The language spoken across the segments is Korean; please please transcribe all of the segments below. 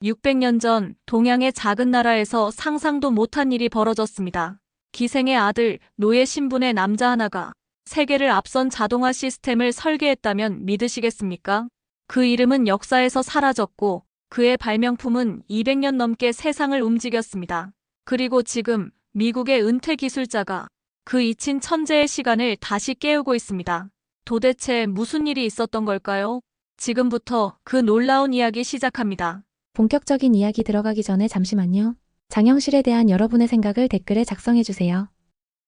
600년 전 동양의 작은 나라에서 상상도 못한 일이 벌어졌습니다. 기생의 아들, 노예 신분의 남자 하나가 세계를 앞선 자동화 시스템을 설계했다면 믿으시겠습니까? 그 이름은 역사에서 사라졌고 그의 발명품은 200년 넘게 세상을 움직였습니다. 그리고 지금 미국의 은퇴 기술자가 그 잊힌 천재의 시간을 다시 깨우고 있습니다. 도대체 무슨 일이 있었던 걸까요? 지금부터 그 놀라운 이야기 시작합니다. 본격적인 이야기 들어가기 전에 잠시만요. 장영실에 대한 여러분의 생각을 댓글에 작성해주세요.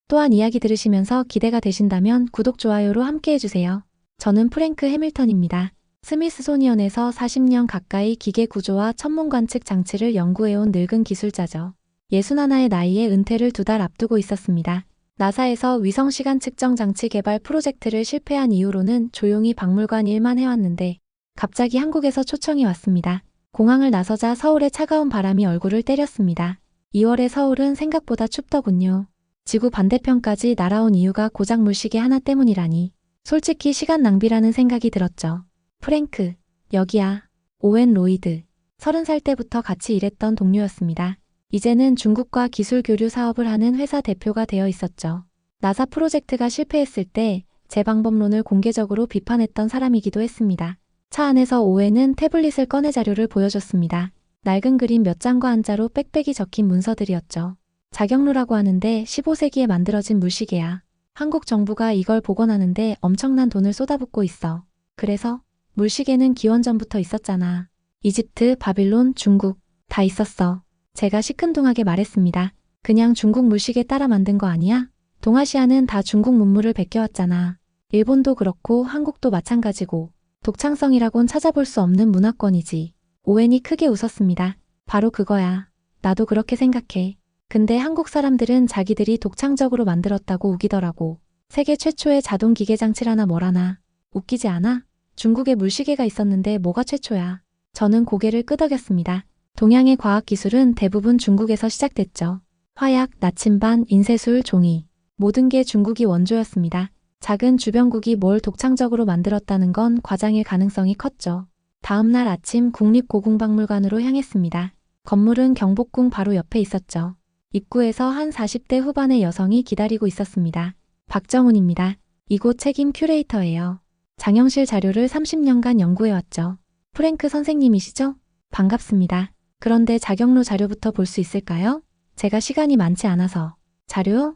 또한 이야기 들으시면서 기대가 되신다면 구독, 좋아요로 함께해주세요. 저는 프랭크 해밀턴입니다. 스미스소니언에서 40년 가까이 기계 구조와 천문 관측 장치를 연구해온 늙은 기술자죠. 61의 나이에 은퇴를 2달 앞두고 있었습니다. 나사에서 위성 시간 측정 장치 개발 프로젝트를 실패한 이후로는 조용히 박물관 일만 해왔는데 갑자기 한국에서 초청이 왔습니다. 공항을 나서자 서울의 차가운 바람이 얼굴을 때렸습니다. 2월의 서울은 생각보다 춥더군요. 지구 반대편까지 날아온 이유가 고작 물시계 하나 때문이라니. 솔직히 시간 낭비라는 생각이 들었죠. 프랭크, 여기야. 오웬 로이드. 30살 때부터 같이 일했던 동료였습니다. 이제는 중국과 기술 교류 사업을 하는 회사 대표가 되어 있었죠. 나사 프로젝트가 실패했을 때 제 방법론을 공개적으로 비판했던 사람이기도 했습니다. 차 안에서 오웬은 태블릿을 꺼내 자료를 보여줬습니다. 낡은 그림 몇 장과 한자로 빽빽이 적힌 문서들이었죠. 자경루라고 하는데 15세기에 만들어진 물시계야. 한국 정부가 이걸 복원하는데 엄청난 돈을 쏟아붓고 있어. 그래서 물시계는 기원전부터 있었잖아. 이집트, 바빌론, 중국 다 있었어. 제가 시큰둥하게 말했습니다. 그냥 중국 물시계 따라 만든 거 아니야? 동아시아는 다 중국 문물을 베껴왔잖아. 일본도 그렇고 한국도 마찬가지고. 독창성이라곤 찾아볼 수 없는 문화권이지. 오웬이 크게 웃었습니다. 바로 그거야. 나도 그렇게 생각해. 근데 한국 사람들은 자기들이 독창적으로 만들었다고 우기더라고. 세계 최초의 자동 기계 장치라나 뭐라나. 웃기지 않아? 중국에 물시계가 있었는데 뭐가 최초야. 저는 고개를 끄덕였습니다. 동양의 과학기술은 대부분 중국에서 시작됐죠. 화약, 나침반, 인쇄술, 종이. 모든 게 중국이 원조였습니다. 작은 주변국이 뭘 독창적으로 만들었다는 건 과장일 가능성이 컸죠. 다음 날 아침 국립고궁박물관으로 향했습니다. 건물은 경복궁 바로 옆에 있었죠. 입구에서 한 40대 후반의 여성이 기다리고 있었습니다. 박정훈입니다. 이곳 책임 큐레이터예요. 장영실 자료를 30년간 연구해왔죠. 프랭크 선생님이시죠? 반갑습니다. 그런데 자경로 자료부터 볼 수 있을까요? 제가 시간이 많지 않아서. 자료요?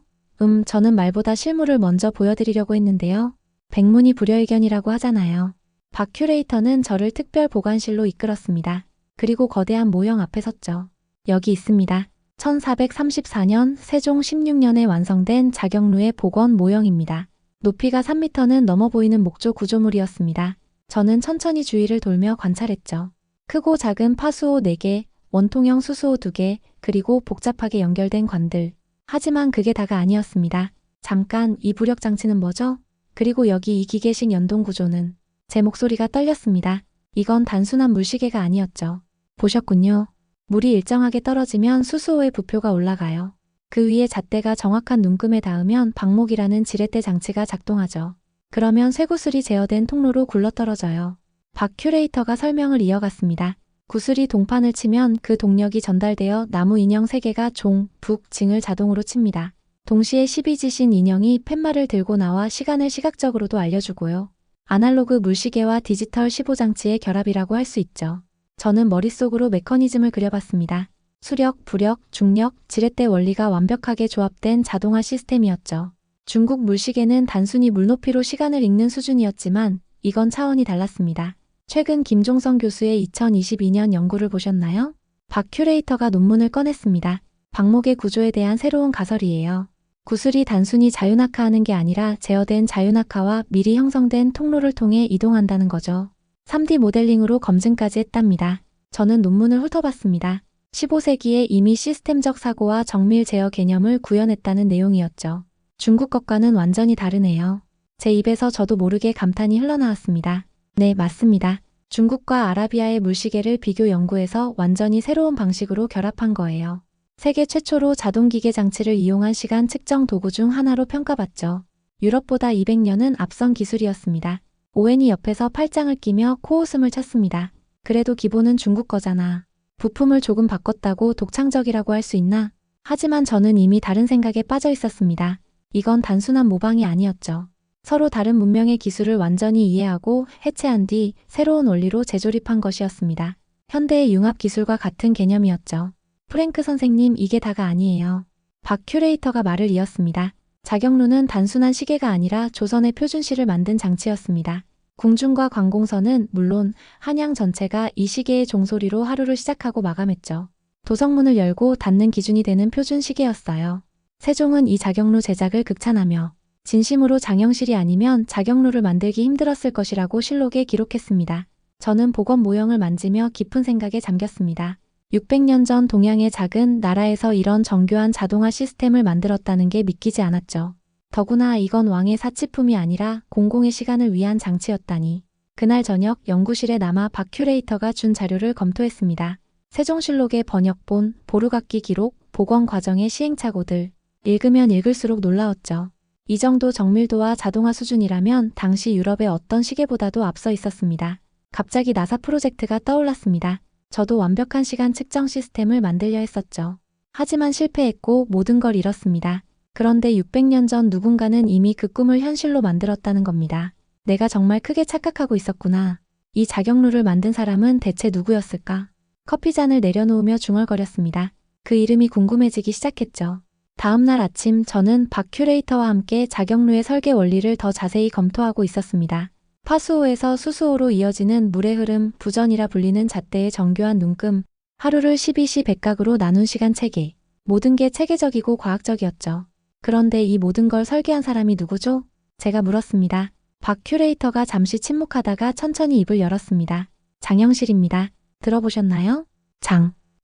저는 말보다 실물을 먼저 보여드리려고 했는데요. 백문이 불여일견이라고 하잖아요. 박 큐레이터는 저를 특별 보관실로 이끌었습니다. 그리고 거대한 모형 앞에 섰죠. 여기 있습니다. 1434년 세종 16년에 완성된 자경루의 복원 모형입니다. 높이가 3m는 넘어 보이는 목조 구조물이었습니다. 저는 천천히 주위를 돌며 관찰했죠. 크고 작은 파수호 4개, 원통형 수수호 2개, 그리고 복잡하게 연결된 관들. 하지만 그게 다가 아니었습니다. 잠깐, 이 부력 장치는 뭐죠? 그리고 여기 이 기계식 연동 구조는? 제 목소리가 떨렸습니다. 이건 단순한 물시계가 아니었죠. 보셨군요. 물이 일정하게 떨어지면 수수호의 부표가 올라가요. 그 위에 잣대가 정확한 눈금에 닿으면 방목이라는 지렛대 장치가 작동하죠. 그러면 쇠구슬이 제어된 통로로 굴러떨어져요. 박 큐레이터가 설명을 이어갔습니다. 구슬이 동판을 치면 그 동력이 전달되어 나무 인형 3개가 종, 북, 징을 자동으로 칩니다. 동시에 12지신 인형이 팻말을 들고 나와 시간을 시각적으로도 알려주고요. 아날로그 물시계와 디지털 15장치의 결합이라고 할 수 있죠. 저는 머릿속으로 메커니즘을 그려봤습니다. 수력, 부력, 중력, 지렛대 원리가 완벽하게 조합된 자동화 시스템이었죠. 중국 물시계는 단순히 물높이로 시간을 읽는 수준이었지만 이건 차원이 달랐습니다. 최근 김종성 교수의 2022년 연구를 보셨나요? 박 큐레이터가 논문을 꺼냈습니다. 방목의 구조에 대한 새로운 가설이에요. 구슬이 단순히 자유낙하하는 게 아니라 제어된 자유낙하와 미리 형성된 통로를 통해 이동한다는 거죠. 3D 모델링으로 검증까지 했답니다. 저는 논문을 훑어봤습니다. 15세기에 이미 시스템적 사고와 정밀 제어 개념을 구현했다는 내용이었죠. 중국 것과는 완전히 다르네요. 제 입에서 저도 모르게 감탄이 흘러나왔습니다. 네, 맞습니다. 중국과 아라비아의 물시계를 비교 연구해서 완전히 새로운 방식으로 결합한 거예요. 세계 최초로 자동기계 장치를 이용한 시간 측정 도구 중 하나로 평가받죠. 유럽보다 200년은 앞선 기술이었습니다. 오웬이 옆에서 팔짱을 끼며 코웃음을 쳤습니다. 그래도 기본은 중국 거잖아. 부품을 조금 바꿨다고 독창적이라고 할 수 있나? 하지만 저는 이미 다른 생각에 빠져 있었습니다. 이건 단순한 모방이 아니었죠. 서로 다른 문명의 기술을 완전히 이해하고 해체한 뒤 새로운 원리로 재조립한 것이었습니다. 현대의 융합 기술과 같은 개념이었죠. 프랭크 선생님, 이게 다가 아니에요. 박 큐레이터가 말을 이었습니다. 자격루는 단순한 시계가 아니라 조선의 표준시를 만든 장치였습니다. 궁중과 관공서는 물론 한양 전체가 이 시계의 종소리로 하루를 시작하고 마감했죠. 도성문을 열고 닫는 기준이 되는 표준 시계였어요. 세종은 이 자격루 제작을 극찬하며 진심으로 장영실이 아니면 자격루를 만들기 힘들었을 것이라고 실록에 기록했습니다. 저는 복원 모형을 만지며 깊은 생각에 잠겼습니다. 600년 전 동양의 작은 나라에서 이런 정교한 자동화 시스템을 만들었다는 게 믿기지 않았죠. 더구나 이건 왕의 사치품이 아니라 공공의 시간을 위한 장치였다니. 그날 저녁 연구실에 남아 박 큐레이터가 준 자료를 검토했습니다. 세종실록의 번역본, 보루각기 기록, 복원 과정의 시행착오들. 읽으면 읽을수록 놀라웠죠. 이 정도 정밀도와 자동화 수준이라면 당시 유럽의 어떤 시계보다도 앞서 있었습니다. 갑자기 나사 프로젝트가 떠올랐습니다. 저도 완벽한 시간 측정 시스템을 만들려 했었죠. 하지만 실패했고 모든 걸 잃었습니다. 그런데 600년 전 누군가는 이미 그 꿈을 현실로 만들었다는 겁니다. 내가 정말 크게 착각하고 있었구나. 이 자격루를 만든 사람은 대체 누구였을까? 커피잔을 내려놓으며 중얼거렸습니다. 그 이름이 궁금해지기 시작했죠. 다음 날 아침 저는 박 큐레이터와 함께 자격루의 설계 원리를 더 자세히 검토하고 있었습니다. 파수호에서 수수호로 이어지는 물의 흐름, 부전이라 불리는 잣대의 정교한 눈금, 하루를 12시 100각으로 나눈 시간 체계. 모든 게 체계적이고 과학적이었죠. 그런데 이 모든 걸 설계한 사람이 누구죠? 제가 물었습니다. 박 큐레이터가 잠시 침묵하다가 천천히 입을 열었습니다. 장영실입니다. 들어보셨나요?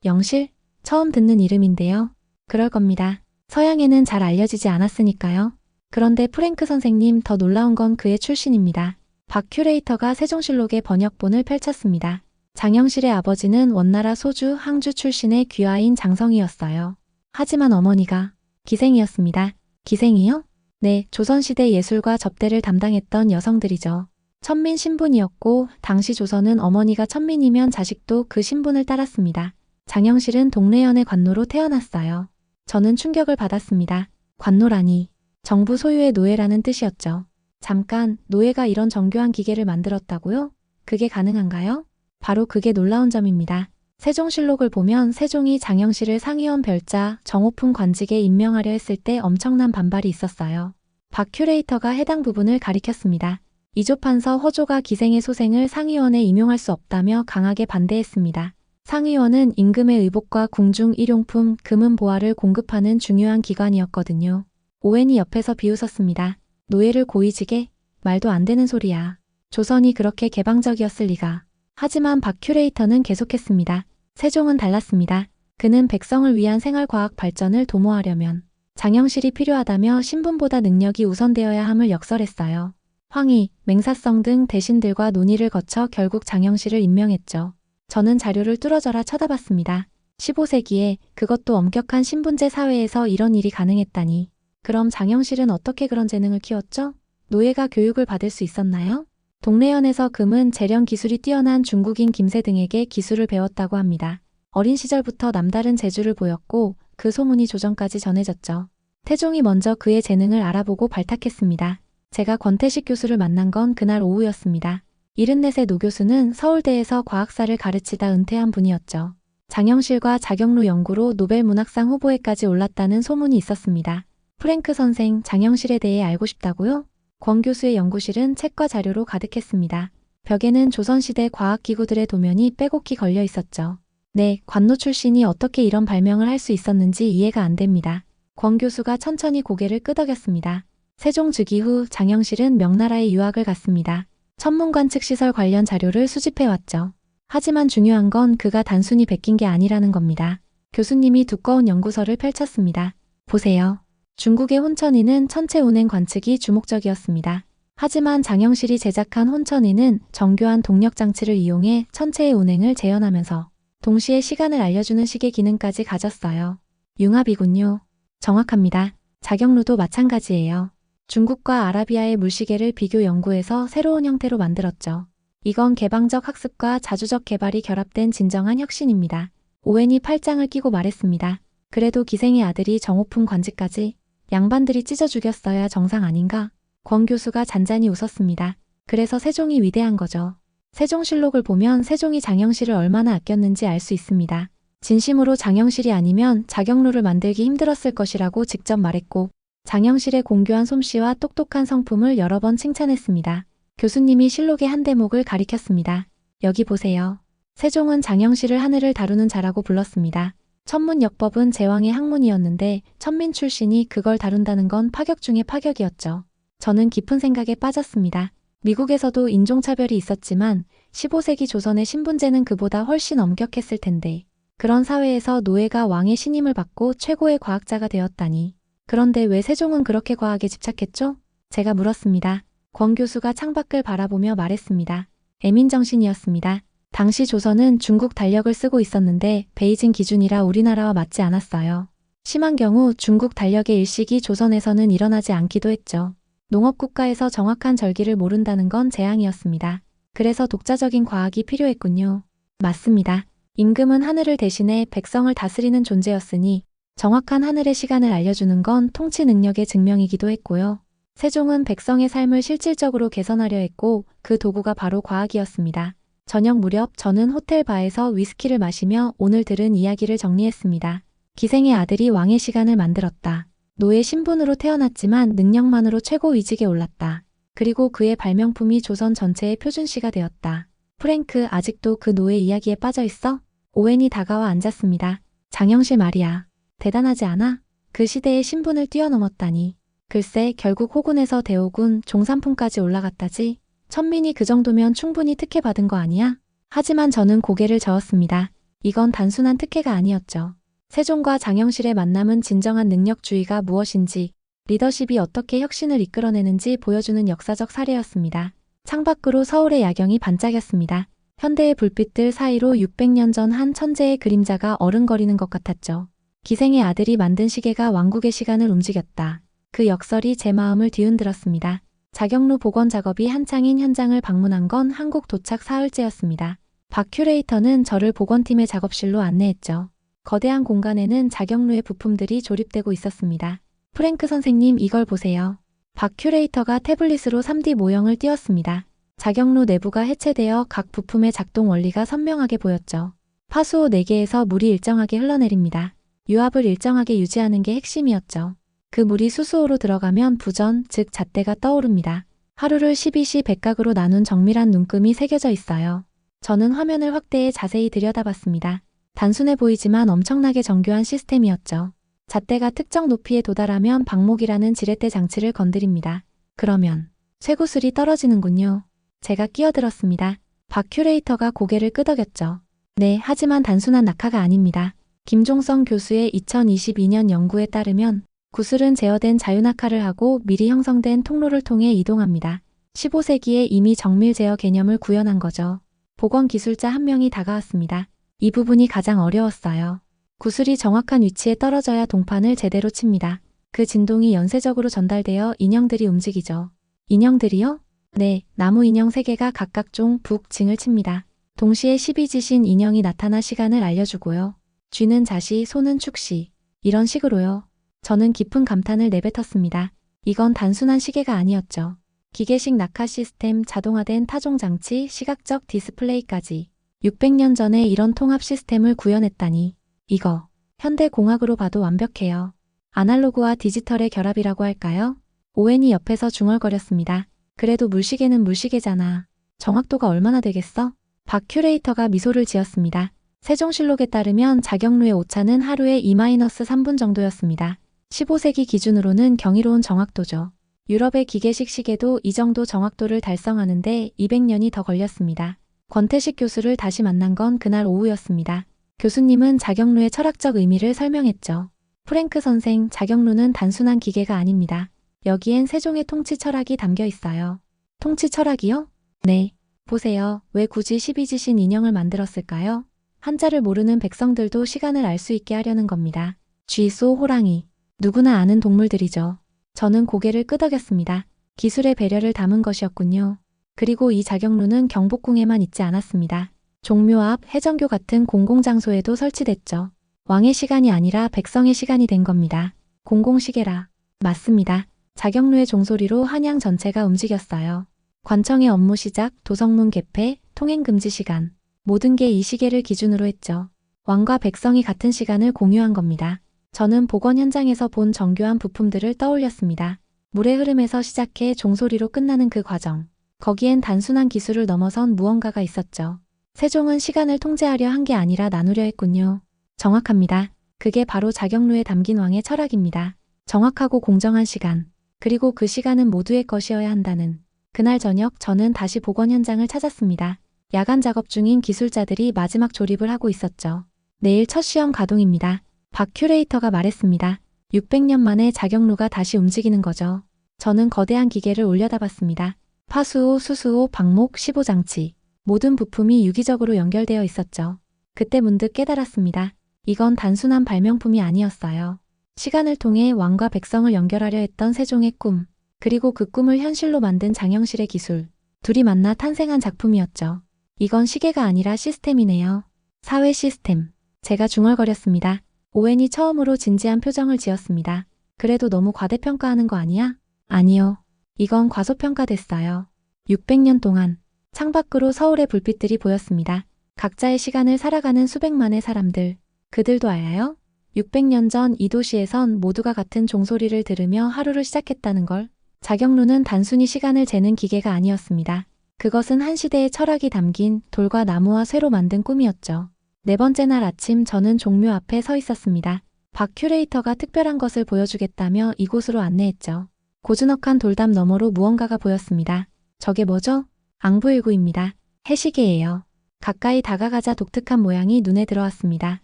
영실? 처음 듣는 이름인데요. 그럴 겁니다. 서양에는 잘 알려지지 않았으니까요. 그런데 프랭크 선생님, 더 놀라운 건 그의 출신입니다. 박 큐레이터가 세종실록의 번역본을 펼쳤습니다. 장영실의 아버지는 원나라 소주, 항주 출신의 귀화인 장성이었어요. 하지만 어머니가 기생이었습니다. 기생이요? 네, 조선시대 예술과 접대를 담당했던 여성들이죠. 천민 신분이었고 당시 조선은 어머니가 천민이면 자식도 그 신분을 따랐습니다. 장영실은 동래연의 관노로 태어났어요. 저는 충격을 받았습니다. 관노라니. 정부 소유의 노예라는 뜻이었죠. 잠깐, 노예가 이런 정교한 기계를 만들었다고요? 그게 가능한가요? 바로 그게 놀라운 점입니다. 세종실록을 보면 세종이 장영실을 상의원 별자 정오품 관직에 임명하려 했을 때 엄청난 반발이 있었어요. 박 큐레이터가 해당 부분을 가리켰습니다. 이조판서 허조가 기생의 소생을 상의원에 임용할 수 없다며 강하게 반대했습니다. 상의원은 임금의 의복과 궁중 일용품, 금은 보화를 공급하는 중요한 기관이었거든요. 오웬이 옆에서 비웃었습니다. 노예를 고위직에? 말도 안 되는 소리야. 조선이 그렇게 개방적이었을 리가. 하지만 박 큐레이터는 계속했습니다. 세종은 달랐습니다. 그는 백성을 위한 생활과학 발전을 도모하려면 장영실이 필요하다며 신분보다 능력이 우선되어야 함을 역설했어요. 황희, 맹사성 등 대신들과 논의를 거쳐 결국 장영실을 임명했죠. 저는 자료를 뚫어져라 쳐다봤습니다. 15세기에 그것도 엄격한 신분제 사회에서 이런 일이 가능했다니. 그럼 장영실은 어떻게 그런 재능을 키웠죠? 노예가 교육을 받을 수 있었나요? 동래연에서 금은 재련 기술이 뛰어난 중국인 김새 등에게 기술을 배웠다고 합니다. 어린 시절부터 남다른 재주를 보였고 그 소문이 조정까지 전해졌죠. 태종이 먼저 그의 재능을 알아보고 발탁했습니다. 제가 권태식 교수를 만난 건 그날 오후였습니다. 74세 노 교수는 서울대에서 과학사를 가르치다 은퇴한 분이었죠. 장영실과 자격루 연구로 노벨 문학상 후보에까지 올랐다는 소문이 있었습니다. 프랭크 선생, 장영실에 대해 알고 싶다고요? 권 교수의 연구실은 책과 자료로 가득했습니다. 벽에는 조선시대 과학기구들의 도면이 빼곡히 걸려 있었죠. 네, 관노 출신이 어떻게 이런 발명을 할 수 있었는지 이해가 안 됩니다. 권 교수가 천천히 고개를 끄덕였습니다. 세종 즉위 후 장영실은 명나라에 유학을 갔습니다. 천문관측 시설 관련 자료를 수집해왔죠. 하지만 중요한 건 그가 단순히 베낀 게 아니라는 겁니다. 교수님이 두꺼운 연구서를 펼쳤습니다. 보세요. 중국의 혼천이는 천체 운행 관측이 주목적이었습니다. 하지만 장영실이 제작한 혼천이는 정교한 동력 장치를 이용해 천체의 운행을 재현하면서 동시에 시간을 알려주는 시계 기능까지 가졌어요. 융합이군요. 정확합니다. 자격루도 마찬가지예요. 중국과 아라비아의 물시계를 비교 연구해서 새로운 형태로 만들었죠. 이건 개방적 학습과 자주적 개발이 결합된 진정한 혁신입니다. 오웬이 팔짱을 끼고 말했습니다. 그래도 기생의 아들이 정오품 관직까지 양반들이 찢어 죽였어야 정상 아닌가? 권 교수가 잔잔히 웃었습니다. 그래서 세종이 위대한 거죠. 세종실록을 보면 세종이 장영실을 얼마나 아꼈는지 알 수 있습니다. 진심으로 장영실이 아니면 자격루를 만들기 힘들었을 것이라고 직접 말했고 장영실의 공교한 솜씨와 똑똑한 성품을 여러 번 칭찬했습니다. 교수님이 실록의 한 대목을 가리켰습니다. 여기 보세요. 세종은 장영실을 하늘을 다루는 자라고 불렀습니다. 천문역법은 제왕의 학문이었는데 천민 출신이 그걸 다룬다는 건 파격 중의 파격이었죠. 저는 깊은 생각에 빠졌습니다. 미국에서도 인종차별이 있었지만 15세기 조선의 신분제는 그보다 훨씬 엄격했을 텐데 그런 사회에서 노예가 왕의 신임을 받고 최고의 과학자가 되었다니. 그런데 왜 세종은 그렇게 과학에 집착했죠? 제가 물었습니다. 권 교수가 창밖을 바라보며 말했습니다. 애민정신이었습니다. 당시 조선은 중국 달력을 쓰고 있었는데 베이징 기준이라 우리나라와 맞지 않았어요. 심한 경우 중국 달력의 일식이 조선에서는 일어나지 않기도 했죠. 농업국가에서 정확한 절기를 모른다는 건 재앙이었습니다. 그래서 독자적인 과학이 필요했군요. 맞습니다. 임금은 하늘을 대신해 백성을 다스리는 존재였으니 정확한 하늘의 시간을 알려주는 건 통치 능력의 증명이기도 했고요. 세종은 백성의 삶을 실질적으로 개선하려 했고 그 도구가 바로 과학이었습니다. 저녁 무렵 저는 호텔 바에서 위스키를 마시며 오늘 들은 이야기를 정리했습니다. 기생의 아들이 왕의 시간을 만들었다. 노예 신분으로 태어났지만 능력만으로 최고 위직에 올랐다. 그리고 그의 발명품이 조선 전체의 표준시가 되었다. 프랭크 아직도 그 노예 이야기에 빠져 있어? 오웬이 다가와 앉았습니다. 장영실 말이야. 대단하지 않아? 그 시대의 신분을 뛰어넘었다니. 글쎄 결국 호군에서 대호군 종삼품까지 올라갔다지. 천민이 그 정도면 충분히 특혜받은 거 아니야? 하지만 저는 고개를 저었습니다. 이건 단순한 특혜가 아니었죠. 세종과 장영실의 만남은 진정한 능력주의가 무엇인지, 리더십이 어떻게 혁신을 이끌어내는지 보여주는 역사적 사례였습니다. 창밖으로 서울의 야경이 반짝였습니다. 현대의 불빛들 사이로 600년 전 한 천재의 그림자가 어른거리는 것 같았죠. 기생의 아들이 만든 시계가 왕국의 시간을 움직였다. 그 역설이 제 마음을 뒤흔들었습니다. 자격루 복원 작업이 한창인 현장을 방문한 건 한국 도착 사흘째였습니다. 박 큐레이터는 저를 복원팀의 작업실로 안내했죠. 거대한 공간에는 자격루의 부품들이 조립되고 있었습니다. 프랭크 선생님 이걸 보세요. 박 큐레이터가 태블릿으로 3D 모형을 띄웠습니다. 자격루 내부가 해체되어 각 부품의 작동 원리가 선명하게 보였죠. 파수호 4개에서 물이 일정하게 흘러내립니다. 유압을 일정하게 유지하는 게 핵심이었죠. 그 물이 수수호로 들어가면 부전, 즉 잣대가 떠오릅니다. 하루를 12시 100각으로 나눈 정밀한 눈금이 새겨져 있어요. 저는 화면을 확대해 자세히 들여다봤습니다. 단순해 보이지만 엄청나게 정교한 시스템이었죠. 잣대가 특정 높이에 도달하면 방목이라는 지렛대 장치를 건드립니다. 그러면 쇠구슬이 떨어지는군요. 제가 끼어들었습니다. 박 큐레이터가 고개를 끄덕였죠. 네, 하지만 단순한 낙하가 아닙니다. 김종성 교수의 2022년 연구에 따르면 구슬은 제어된 자유낙하를 하고 미리 형성된 통로를 통해 이동합니다. 15세기에 이미 정밀 제어 개념을 구현한 거죠. 복원 기술자 한 명이 다가왔습니다. 이 부분이 가장 어려웠어요. 구슬이 정확한 위치에 떨어져야 동판을 제대로 칩니다. 그 진동이 연쇄적으로 전달되어 인형들이 움직이죠. 인형들이요? 네, 나무 인형 3개가 각각 종, 북, 징을 칩니다. 동시에 12지신 인형이 나타나 시간을 알려주고요. 쥐는 자시, 소는 축시. 이런 식으로요. 저는 깊은 감탄을 내뱉었습니다. 이건 단순한 시계가 아니었죠. 기계식 낙하 시스템, 자동화된 타종 장치, 시각적 디스플레이까지. 600년 전에 이런 통합 시스템을 구현했다니. 이거 현대공학으로 봐도 완벽해요. 아날로그와 디지털의 결합이라고 할까요? 오웬이 옆에서 중얼거렸습니다. 그래도 물시계는 물시계잖아. 정확도가 얼마나 되겠어? 박 큐레이터가 미소를 지었습니다. 세종실록에 따르면 자격루의 오차는 하루에 2-3분 정도였습니다. 15세기 기준으로는 경이로운 정확도죠. 유럽의 기계식 시계도 이 정도 정확도를 달성하는데 200년이 더 걸렸습니다. 권태식 교수를 다시 만난 건 그날 오후였습니다. 교수님은 자격루의 철학적 의미를 설명했죠. 프랭크 선생, 자격루는 단순한 기계가 아닙니다. 여기엔 세종의 통치 철학이 담겨 있어요. 통치 철학이요? 네. 보세요. 왜 굳이 12지신 인형을 만들었을까요? 한자를 모르는 백성들도 시간을 알 수 있게 하려는 겁니다. 쥐, 소, 호랑이. 누구나 아는 동물들이죠. 저는 고개를 끄덕였습니다. 기술의 배려를 담은 것이었군요. 그리고 이 자격루는 경복궁에만 있지 않았습니다. 종묘 앞 해정교 같은 공공장소에도 설치됐죠. 왕의 시간이 아니라 백성의 시간이 된 겁니다. 공공시계라. 맞습니다. 자경루의 종소리로 한양 전체가 움직였어요. 관청의 업무 시작, 도성문 개폐, 통행 금지 시간. 모든 게 이 시계를 기준으로 했죠. 왕과 백성이 같은 시간을 공유한 겁니다. 저는 복원 현장에서 본 정교한 부품들을 떠올렸습니다. 물의 흐름에서 시작해 종소리로 끝나는 그 과정. 거기엔 단순한 기술을 넘어선 무언가가 있었죠. 세종은 시간을 통제하려 한 게 아니라 나누려 했군요. 정확합니다. 그게 바로 자경루에 담긴 왕의 철학입니다. 정확하고 공정한 시간. 그리고 그 시간은 모두의 것이어야 한다는. 그날 저녁 저는 다시 복원 현장을 찾았습니다. 야간 작업 중인 기술자들이 마지막 조립을 하고 있었죠. 내일 첫 시험 가동입니다. 박 큐레이터가 말했습니다. 600년 만에 자경루가 다시 움직이는 거죠. 저는 거대한 기계를 올려다봤습니다. 파수호, 수수호, 방목, 15장치. 모든 부품이 유기적으로 연결되어 있었죠. 그때 문득 깨달았습니다. 이건 단순한 발명품이 아니었어요. 시간을 통해 왕과 백성을 연결하려 했던 세종의 꿈, 그리고 그 꿈을 현실로 만든 장영실의 기술. 둘이 만나 탄생한 작품이었죠. 이건 시계가 아니라 시스템이네요. 사회 시스템. 제가 중얼거렸습니다. 오웬이 처음으로 진지한 표정을 지었습니다. 그래도 너무 과대평가하는 거 아니야? 아니요. 이건 과소평가됐어요. 600년 동안 창밖으로 서울의 불빛들이 보였습니다. 각자의 시간을 살아가는 수백만의 사람들. 그들도 알아요? 600년 전 이 도시에선 모두가 같은 종소리를 들으며 하루를 시작했다는 걸. 자경루는 단순히 시간을 재는 기계가 아니었습니다. 그것은 한 시대의 철학이 담긴 돌과 나무와 쇠로 만든 꿈이었죠. 네 번째 날 아침 저는 종묘 앞에 서 있었습니다. 박 큐레이터가 특별한 것을 보여주겠다며 이곳으로 안내했죠. 고즈넉한 돌담 너머로 무언가가 보였습니다. 저게 뭐죠? 앙부일구입니다. 해시계예요. 가까이 다가가자 독특한 모양이 눈에 들어왔습니다.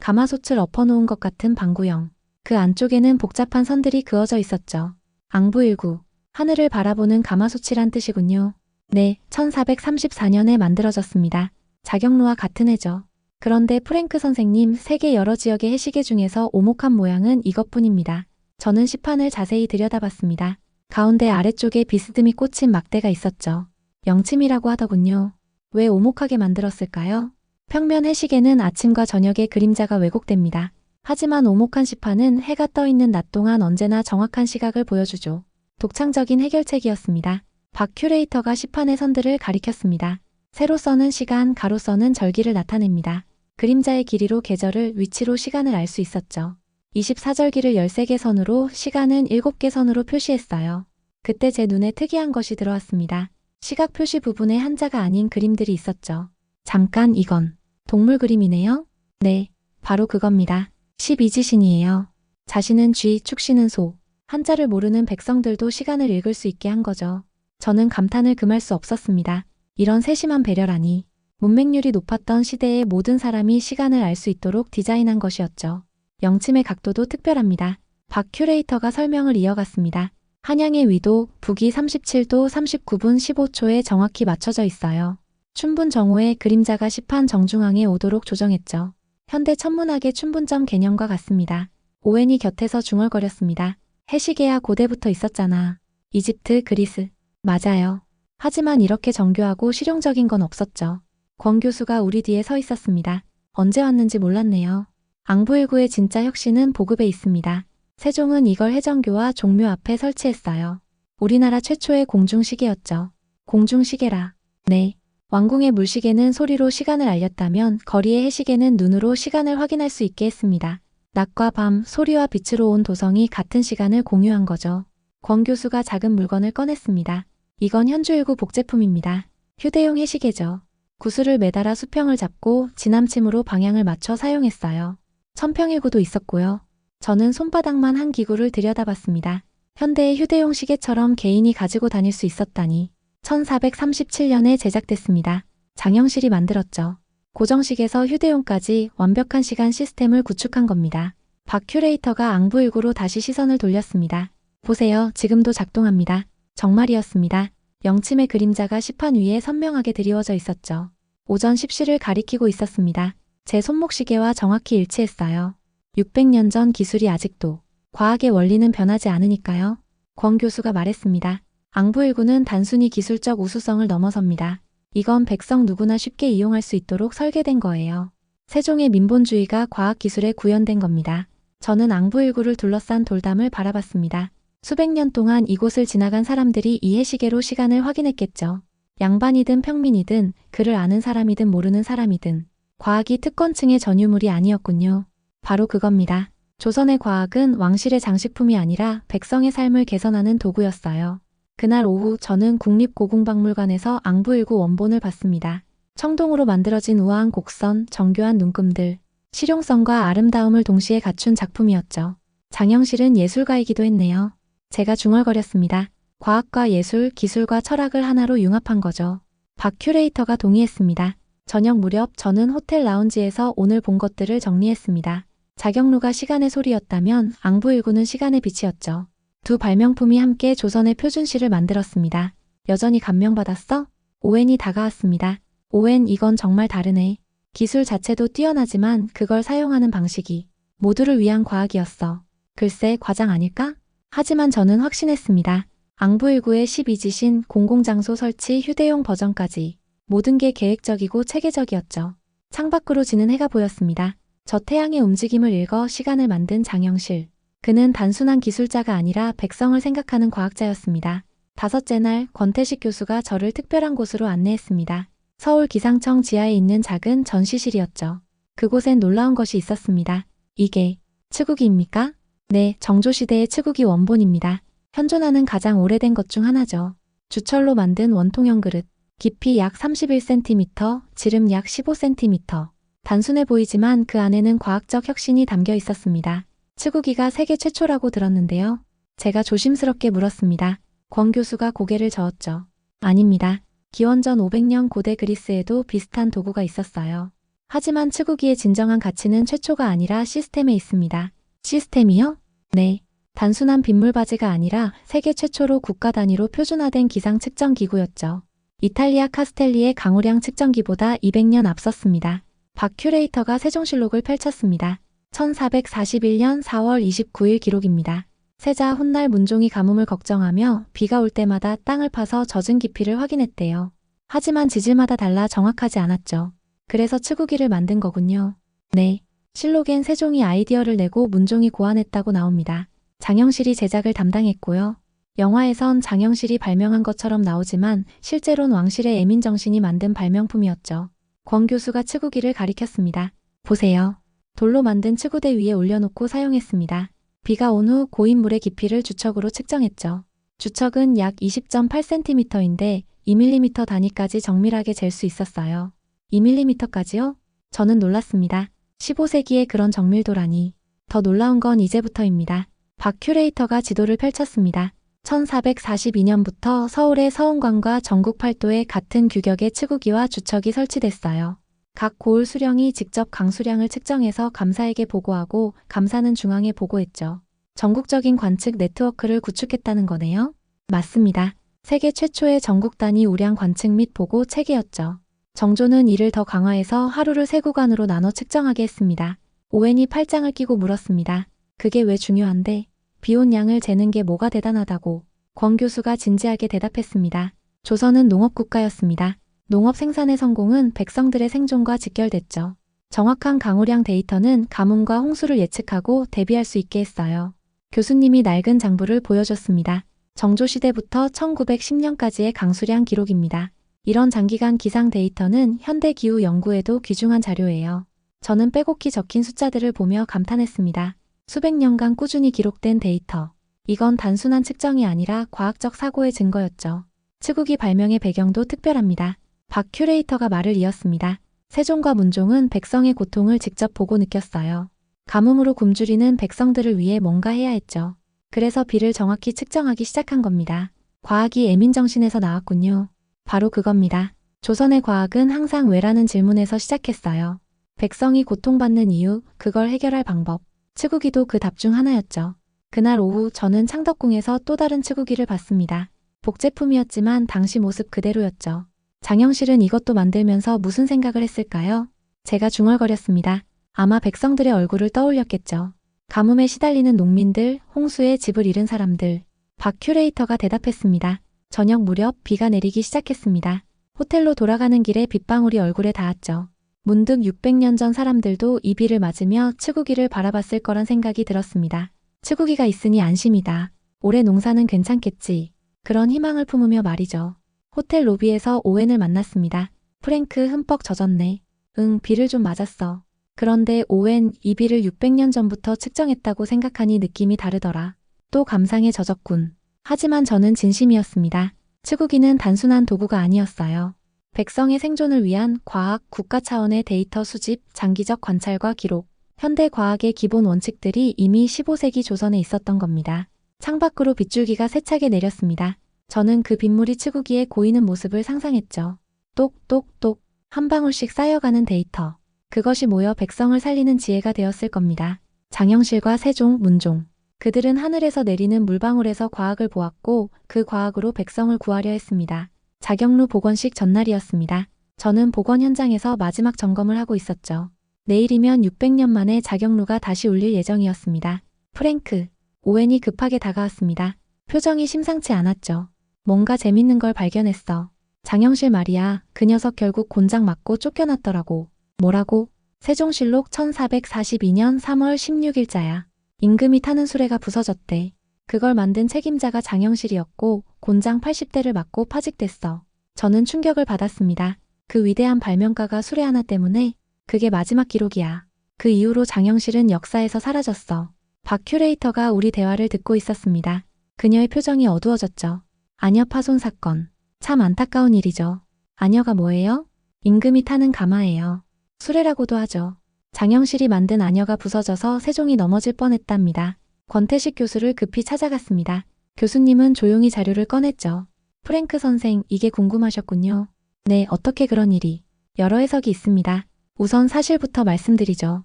가마솥을 엎어놓은 것 같은 방구형. 그 안쪽에는 복잡한 선들이 그어져 있었죠. 앙부일구. 하늘을 바라보는 가마솥이란 뜻이군요. 네, 1434년에 만들어졌습니다. 자경루와 같은 해죠. 그런데 프랭크 선생님, 세계 여러 지역의 해시계 중에서 오목한 모양은 이것뿐입니다. 저는 시판을 자세히 들여다봤습니다. 가운데 아래쪽에 비스듬히 꽂힌 막대가 있었죠. 영침이라고 하더군요. 왜 오목하게 만들었을까요? 평면 해시계는 아침과 저녁에 그림자가 왜곡됩니다. 하지만 오목한 시판은 해가 떠 있는 낮 동안 언제나 정확한 시각을 보여주죠. 독창적인 해결책이었습니다. 박 큐레이터가 시판의 선들을 가리켰습니다. 세로 써는 시간, 가로 써는 절기를 나타냅니다. 그림자의 길이로 계절을, 위치로 시간을 알 수 있었죠. 24절기를 13개 선으로, 시간은 7개 선으로 표시했어요. 그때 제 눈에 특이한 것이 들어왔습니다. 시각 표시 부분에 한자가 아닌 그림들이 있었죠. 잠깐, 이건 동물 그림이네요? 네, 바로 그겁니다. 12지신이에요. 자신은 쥐, 축신은 소. 한자를 모르는 백성들도 시간을 읽을 수 있게 한 거죠. 저는 감탄을 금할 수 없었습니다. 이런 세심한 배려라니. 문맹률이 높았던 시대의 모든 사람이 시간을 알 수 있도록 디자인한 것이었죠. 영침의 각도도 특별합니다. 박 큐레이터가 설명을 이어갔습니다. 한양의 위도, 북위 37도 39분 15초에 정확히 맞춰져 있어요. 춘분 정오에 그림자가 시판 정중앙에 오도록 조정했죠. 현대 천문학의 춘분점 개념과 같습니다. 오웬이 곁에서 중얼거렸습니다. 해시계야 고대부터 있었잖아. 이집트, 그리스. 맞아요. 하지만 이렇게 정교하고 실용적인 건 없었죠. 권 교수가 우리 뒤에 서 있었습니다. 언제 왔는지 몰랐네요. 앙부일구의 진짜 혁신은 보급에 있습니다. 세종은 이걸 해정교와 종묘 앞에 설치했어요. 우리나라 최초의 공중시계였죠. 공중시계라. 네. 왕궁의 물시계는 소리로 시간을 알렸다면 거리의 해시계는 눈으로 시간을 확인할 수 있게 했습니다. 낮과 밤, 소리와 빛으로 온 도성이 같은 시간을 공유한 거죠. 권 교수가 작은 물건을 꺼냈습니다. 이건 현주일구 복제품입니다. 휴대용 해시계죠. 구슬을 매달아 수평을 잡고 지남침으로 방향을 맞춰 사용했어요. 천평일구도 있었고요. 저는 손바닥만 한 기구를 들여다봤습니다. 현대의 휴대용 시계처럼 개인이 가지고 다닐 수 있었다니. 1437년에 제작됐습니다. 장영실이 만들었죠. 고정식에서 휴대용까지 완벽한 시간 시스템을 구축한 겁니다. 박 큐레이터가 앙부일구로 다시 시선을 돌렸습니다. 보세요. 지금도 작동합니다. 정말이었습니다. 영침의 그림자가 시판 위에 선명하게 드리워져 있었죠. 오전 10시를 가리키고 있었습니다. 제 손목시계와 정확히 일치했어요. 600년 전 기술이 아직도 과학의 원리는 변하지 않으니까요. 권 교수가 말했습니다. 앙부일구는 단순히 기술적 우수성을 넘어섭니다. 이건 백성 누구나 쉽게 이용할 수 있도록 설계된 거예요. 세종의 민본주의가 과학기술에 구현된 겁니다. 저는 앙부일구를 둘러싼 돌담을 바라봤습니다. 수백 년 동안 이곳을 지나간 사람들이 이 해시계로 시간을 확인했겠죠. 양반이든 평민이든 그를 아는 사람이든 모르는 사람이든 과학이 특권층의 전유물이 아니었군요. 바로 그겁니다. 조선의 과학은 왕실의 장식품이 아니라 백성의 삶을 개선하는 도구였어요. 그날 오후 저는 국립고궁박물관에서 앙부일구 원본을 봤습니다. 청동으로 만들어진 우아한 곡선, 정교한 눈금들, 실용성과 아름다움을 동시에 갖춘 작품이었죠. 장영실은 예술가이기도 했네요. 제가 중얼거렸습니다. 과학과 예술, 기술과 철학을 하나로 융합한 거죠. 박 큐레이터가 동의했습니다. 저녁 무렵 저는 호텔 라운지에서 오늘 본 것들을 정리했습니다. 자경루가 시간의 소리였다면 앙부일구는 시간의 빛이었죠. 두 발명품이 함께 조선의 표준시를 만들었습니다. 여전히 감명받았어? 오웬이 다가왔습니다. 오웬, 이건 정말 다르네. 기술 자체도 뛰어나지만 그걸 사용하는 방식이 모두를 위한 과학이었어. 글쎄, 과장 아닐까? 하지만 저는 확신했습니다. 앙부일구의 12지신, 공공장소 설치, 휴대용 버전까지 모든 게 계획적이고 체계적이었죠. 창밖으로 지는 해가 보였습니다. 저 태양의 움직임을 읽어 시간을 만든 장영실. 그는 단순한 기술자가 아니라 백성을 생각하는 과학자였습니다. 다섯째 날 권태식 교수가 저를 특별한 곳으로 안내했습니다. 서울 기상청 지하에 있는 작은 전시실이었죠. 그곳엔 놀라운 것이 있었습니다. 이게 치국이입니까? 네, 정조시대의 치국이 원본입니다. 현존하는 가장 오래된 것 중 하나죠. 주철로 만든 원통형 그릇. 깊이 약 31cm, 지름 약 15cm. 단순해 보이지만 그 안에는 과학적 혁신이 담겨 있었습니다. 치국이가 세계 최초라고 들었는데요. 제가 조심스럽게 물었습니다. 권 교수가 고개를 저었죠. 아닙니다. 기원전 500년 고대 그리스에도 비슷한 도구가 있었어요. 하지만 치국이의 진정한 가치는 최초가 아니라 시스템에 있습니다. 시스템이요? 네. 단순한 빗물바지가 아니라 세계 최초로 국가 단위로 표준화된 기상 측정 기구였죠. 이탈리아 카스텔리의 강우량 측정기보다 200년 앞섰습니다. 박 큐레이터가 세종실록을 펼쳤습니다. 1441년 4월 29일 기록입니다. 세자 훗날 문종이 가뭄을 걱정하며 비가 올 때마다 땅을 파서 젖은 깊이를 확인했대요. 하지만 지질마다 달라 정확하지 않았죠. 그래서 치국이를 만든 거군요. 네. 실록엔 세종이 아이디어를 내고 문종이 고안했다고 나옵니다. 장영실이 제작을 담당했고요. 영화에선 장영실이 발명한 것처럼 나오지만 실제론 왕실의 애민정신이 만든 발명품이었죠. 권 교수가 치국이를 가리켰습니다. 보세요. 돌로 만든 치구대 위에 올려놓고 사용했습니다. 비가 온 후 고인 물의 깊이를 주척으로 측정했죠. 주척은 약 20.8cm인데 2mm 단위까지 정밀하게 잴 수 있었어요. 2mm까지요? 저는 놀랐습니다. 15세기에 그런 정밀도라니. 더 놀라운 건 이제부터입니다. 박 큐레이터가 지도를 펼쳤습니다. 1442년부터 서울의 서운관과 전국 팔도에 같은 규격의 치구기와 주척이 설치됐어요. 각 고을 수령이 직접 강수량을 측정해서 감사에게 보고하고 감사는 중앙에 보고했죠. 전국적인 관측 네트워크를 구축했다는 거네요? 맞습니다. 세계 최초의 전국 단위 우량 관측 및 보고 체계였죠. 정조는 이를 더 강화해서 하루를 세 구간으로 나눠 측정하게 했습니다. 오웬이 팔짱을 끼고 물었습니다. 그게 왜 중요한데? 비온 양을 재는 게 뭐가 대단하다고. 권 교수가 진지하게 대답했습니다. 조선은 농업국가였습니다. 농업 생산의 성공은 백성들의 생존과 직결됐죠. 정확한 강우량 데이터는 가뭄과 홍수를 예측하고 대비할 수 있게 했어요. 교수님이 낡은 장부를 보여줬습니다. 정조시대부터 1910년까지의 강수량 기록입니다. 이런 장기간 기상 데이터는 현대 기후 연구에도 귀중한 자료예요. 저는 빼곡히 적힌 숫자들을 보며 감탄했습니다. 수백 년간 꾸준히 기록된 데이터. 이건 단순한 측정이 아니라 과학적 사고의 증거였죠. 치국이 발명의 배경도 특별합니다. 박 큐레이터가 말을 이었습니다. 세종과 문종은 백성의 고통을 직접 보고 느꼈어요. 가뭄으로 굶주리는 백성들을 위해 뭔가 해야 했죠. 그래서 비를 정확히 측정하기 시작한 겁니다. 과학이 애민정신에서 나왔군요. 바로 그겁니다. 조선의 과학은 항상 왜라는 질문에서 시작했어요. 백성이 고통받는 이유, 그걸 해결할 방법. 치구기도 그 답 중 하나였죠. 그날 오후 저는 창덕궁에서 또 다른 치구기를 봤습니다. 복제품이었지만 당시 모습 그대로였죠. 장영실은 이것도 만들면서 무슨 생각을 했을까요? 제가 중얼거렸습니다. 아마 백성들의 얼굴을 떠올렸겠죠. 가뭄에 시달리는 농민들, 홍수에 집을 잃은 사람들. 박 큐레이터가 대답했습니다. 저녁 무렵 비가 내리기 시작했습니다. 호텔로 돌아가는 길에 빗방울이 얼굴에 닿았죠. 문득 600년 전 사람들도 이 비를 맞으며 치구기를 바라봤을 거란 생각이 들었습니다. 치구기가 있으니 안심이다. 올해 농사는 괜찮겠지. 그런 희망을 품으며 말이죠. 호텔 로비에서 오웬을 만났습니다. 프랭크 흠뻑 젖었네. 응, 비를 좀 맞았어. 그런데 오웬, 이 비를 600년 전부터 측정했다고 생각하니 느낌이 다르더라. 또 감상에 젖었군. 하지만 저는 진심이었습니다. 치구기는 단순한 도구가 아니었어요. 백성의 생존을 위한 과학, 국가 차원의 데이터 수집, 장기적 관찰과 기록, 현대 과학의 기본 원칙들이 이미 15세기 조선에 있었던 겁니다. 창밖으로 빗줄기가 세차게 내렸습니다. 저는 그 빗물이 치구기에 고이는 모습을 상상했죠. 똑똑똑 한 방울씩 쌓여가는 데이터. 그것이 모여 백성을 살리는 지혜가 되었을 겁니다. 장영실과 세종, 문종. 그들은 하늘에서 내리는 물방울에서 과학을 보았고 그 과학으로 백성을 구하려 했습니다. 자경루 복원식 전날이었습니다. 저는 복원 현장에서 마지막 점검을 하고 있었죠. 내일이면 600년 만에 자경루가 다시 울릴 예정이었습니다. 프랭크, 오웬이 급하게 다가왔습니다. 표정이 심상치 않았죠. 뭔가 재밌는 걸 발견했어. 장영실 말이야. 그 녀석 결국 곤장 맞고 쫓겨났더라고. 뭐라고? 세종실록 1442년 3월 16일자야. 임금이 타는 수레가 부서졌대. 그걸 만든 책임자가 장영실이었고 곤장 80대를 맞고 파직됐어. 저는 충격을 받았습니다. 그 위대한 발명가가 수레 하나 때문에 그게 마지막 기록이야. 그 이후로 장영실은 역사에서 사라졌어. 박 큐레이터가 우리 대화를 듣고 있었습니다. 그녀의 표정이 어두워졌죠. 아녀 파손 사건. 참 안타까운 일이죠. 아녀가 뭐예요? 임금이 타는 가마예요. 수레라고도 하죠. 장영실이 만든 아녀가 부서져서 세종이 넘어질 뻔했답니다. 권태식 교수를 급히 찾아갔습니다. 교수님은 조용히 자료를 꺼냈죠. 프랭크 선생, 이게 궁금하셨군요. 네, 어떻게 그런 일이? 여러 해석이 있습니다. 우선 사실부터 말씀드리죠.